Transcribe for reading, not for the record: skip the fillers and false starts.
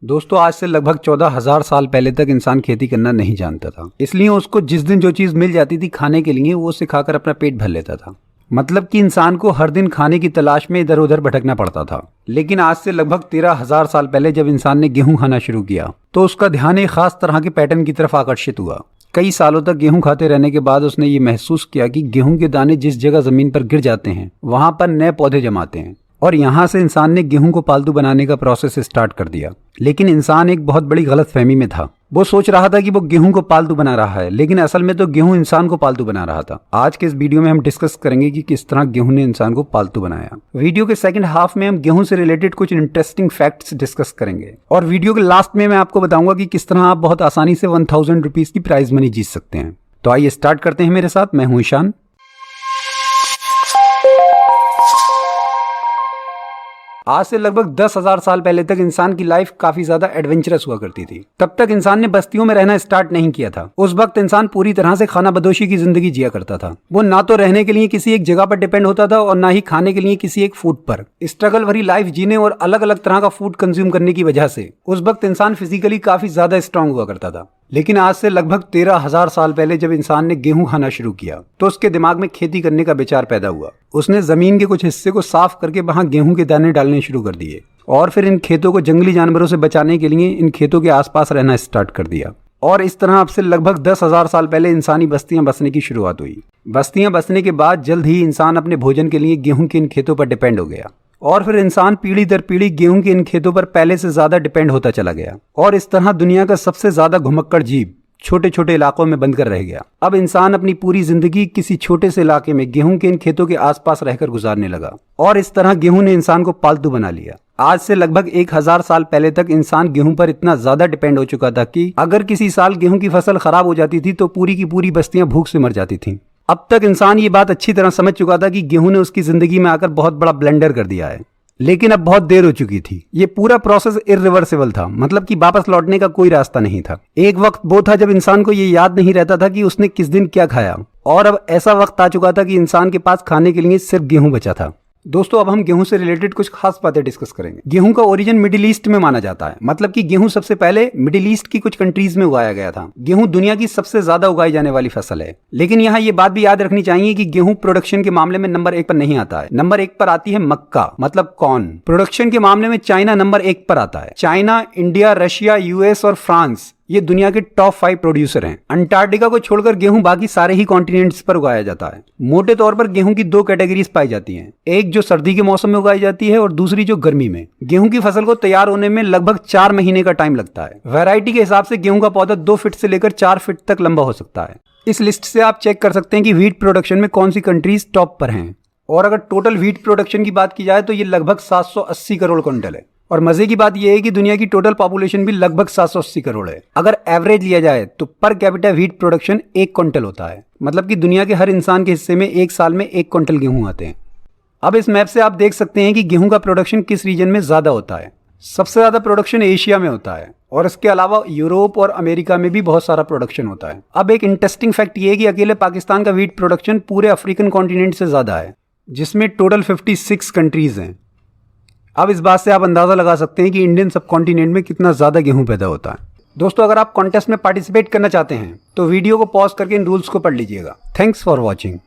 दोस्तों आज से लगभग 14,000 साल पहले तक इंसान खेती करना नहीं जानता था, इसलिए उसको जिस दिन जो चीज मिल जाती थी खाने के लिए वो उसे खाकर अपना पेट भर लेता था। मतलब कि इंसान को हर दिन खाने की तलाश में इधर उधर भटकना पड़ता था। लेकिन आज से लगभग 13,000 साल पहले जब इंसान ने गेहूं खाना शुरू किया तो उसका ध्यान एक खास तरह के पैटर्न की तरफ आकर्षित हुआ। कई सालों तक गेहूं खाते रहने के बाद उसने ये महसूस किया कि गेहूं के दाने जिस जगह जमीन पर गिर जाते हैं वहां पर नए पौधे जमाते हैं, और यहाँ से इंसान ने गेहूं को पालतू बनाने का प्रोसेस स्टार्ट कर दिया। लेकिन इंसान एक बहुत बड़ी गलतफहमी में था। वो सोच रहा था कि वो गेहूं को पालतू बना रहा है, लेकिन असल में तो गेहूं इंसान को पालतू बना रहा था। आज के इस वीडियो में हम डिस्कस करेंगे कि किस तरह गेहूं ने इंसान को पालतू बनाया। वीडियो के सेकंड हाफ में हम गेहूं से रिलेटेड कुछ इंटरेस्टिंग फैक्ट्स डिस्कस करेंगे, और वीडियो के लास्ट में मैं आपको बताऊंगा कि किस तरह आप बहुत आसानी से 1000 रुपीज की प्राइज मनी जीत सकते हैं। तो आइए स्टार्ट करते हैं मेरे साथ। मैं हूं ईशान। आज से लगभग 10,000 साल पहले तक इंसान की लाइफ काफी ज्यादा एडवेंचरस हुआ करती थी। तब तक इंसान ने बस्तियों में रहना स्टार्ट नहीं किया था। उस वक्त इंसान पूरी तरह से खाना बदोशी की जिंदगी जिया करता था। वो ना तो रहने के लिए किसी एक जगह पर डिपेंड होता था और ना ही खाने के लिए किसी एक फूड पर। स्ट्रगल भरी लाइफ जीने और अलग अलग तरह का फूड कंज्यूम करने की वजह से उस वक्त इंसान फिजिकली काफी ज्यादा स्ट्रांग हुआ करता था। लेकिन आज से लगभग 13,000 साल पहले जब इंसान ने गेहूं खाना शुरू किया तो उसके दिमाग में खेती करने का विचार पैदा हुआ। उसने जमीन के कुछ हिस्से को साफ करके वहां गेहूं के दाने डालने शुरू कर दिए, और फिर इन खेतों को जंगली जानवरों से बचाने के लिए इन खेतों के आसपास रहना स्टार्ट कर दिया। और इस तरह अब से लगभग 10,000 साल पहले इंसानी बस्तियां बसने की शुरुआत हुई। बस्तियां बसने के बाद जल्द ही इंसान अपने भोजन के लिए गेहूं के इन खेतों पर डिपेंड हो गया, और फिर इंसान पीढ़ी दर पीढ़ी गेहूं के इन खेतों पर पहले से ज्यादा डिपेंड होता चला गया, और इस तरह दुनिया का सबसे ज्यादा घुमक्कड़ जीव छोटे छोटे इलाकों में बंद कर रह गया। अब इंसान अपनी पूरी जिंदगी किसी छोटे से इलाके में गेहूं के इन खेतों के आसपास रहकर गुजारने लगा, और इस तरह गेहूं ने इंसान को पालतू बना लिया। आज से लगभग 1000 साल पहले तक इंसान गेहूं पर इतना ज्यादा डिपेंड हो चुका था कि अगर किसी साल गेहूं की फसल खराब हो जाती थी तो पूरी की पूरी बस्तियां भूख से मर जाती थीं। अब तक इंसान ये बात अच्छी तरह समझ चुका था कि गेहूं ने उसकी जिंदगी में आकर बहुत बड़ा ब्लेंडर कर दिया है, लेकिन अब बहुत देर हो चुकी थी। ये पूरा प्रोसेस इरिवर्सिबल था, मतलब कि वापस लौटने का कोई रास्ता नहीं था। एक वक्त वो था जब इंसान को ये याद नहीं रहता था कि उसने किस दिन क्या खाया, और अब ऐसा वक्त आ चुका था कि इंसान के पास खाने के लिए सिर्फ गेहूं बचा था। दोस्तों अब हम गेहूं से रिलेटेड कुछ खास बातें डिस्कस करेंगे। गेहूं का ओरिजिन मिडिल ईस्ट में माना जाता है, मतलब कि गेहूं सबसे पहले मिडिल ईस्ट की कुछ कंट्रीज में उगाया गया था। गेहूं दुनिया की सबसे ज्यादा उगाई जाने वाली फसल है, लेकिन यहाँ ये बात भी याद रखनी चाहिए कि गेहूं प्रोडक्शन के मामले में नंबर 1 पर नहीं आता है। नंबर 1 पर आती है मक्का, मतलब कॉर्न। प्रोडक्शन के मामले में चाइना नंबर 1 पर आता है। चाइना, इंडिया, रशिया, यूएस और फ्रांस ये दुनिया के टॉप 5 प्रोड्यूसर हैं। अंटार्कटिका को छोड़कर गेहूं बाकी सारे ही कॉन्टिनेंट्स पर उगाया जाता है। मोटे तौर पर गेहूं की 2 कैटेगरीज पाई जाती हैं, एक जो सर्दी के मौसम में उगाई जाती है और दूसरी जो गर्मी में। गेहूं की फसल को तैयार होने में लगभग 4 महीने का टाइम लगता है। वैरायटी के हिसाब से गेहूं का पौधा 2 फीट से लेकर 4 फीट तक लंबा हो सकता है। इस लिस्ट से आप चेक कर सकते हैं कि व्हीट प्रोडक्शन में कौन सी कंट्रीज टॉप पर हैं। और अगर टोटल व्हीट प्रोडक्शन की बात की जाए तो ये लगभग 780 करोड़ क्विंटल है। और मजे की बात यह है कि दुनिया की टोटल पॉपुलेशन भी लगभग 780 करोड़ है। अगर एवरेज लिया जाए तो per capita wheat production 1 quintal होता है, मतलब कि दुनिया के हर इंसान के हिस्से में एक साल में 1 क्विंटल गेहूं आते हैं। अब इस मैप से आप देख सकते हैं कि गेहूं का प्रोडक्शन किस रीजन में ज्यादा होता है। सबसे ज्यादा प्रोडक्शन एशिया में होता है, और इसके अलावा यूरोप और अमेरिका में भी बहुत सारा प्रोडक्शन होता है। अब एक इंटरेस्टिंग फैक्ट ये है कि अकेले पाकिस्तान का व्हीट प्रोडक्शन पूरे अफ्रीकन कॉन्टिनेंट से ज्यादा है, जिसमें टोटल 56 कंट्रीज हैं। अब इस बात से आप अंदाजा लगा सकते हैं कि इंडियन सब कॉन्टिनेंट में कितना ज्यादा गेहूं पैदा होता है। दोस्तों अगर आप कॉन्टेस्ट में पार्टिसिपेट करना चाहते हैं तो वीडियो को पॉज करके इन रूल्स को पढ़ लीजिएगा। Thanks for watching.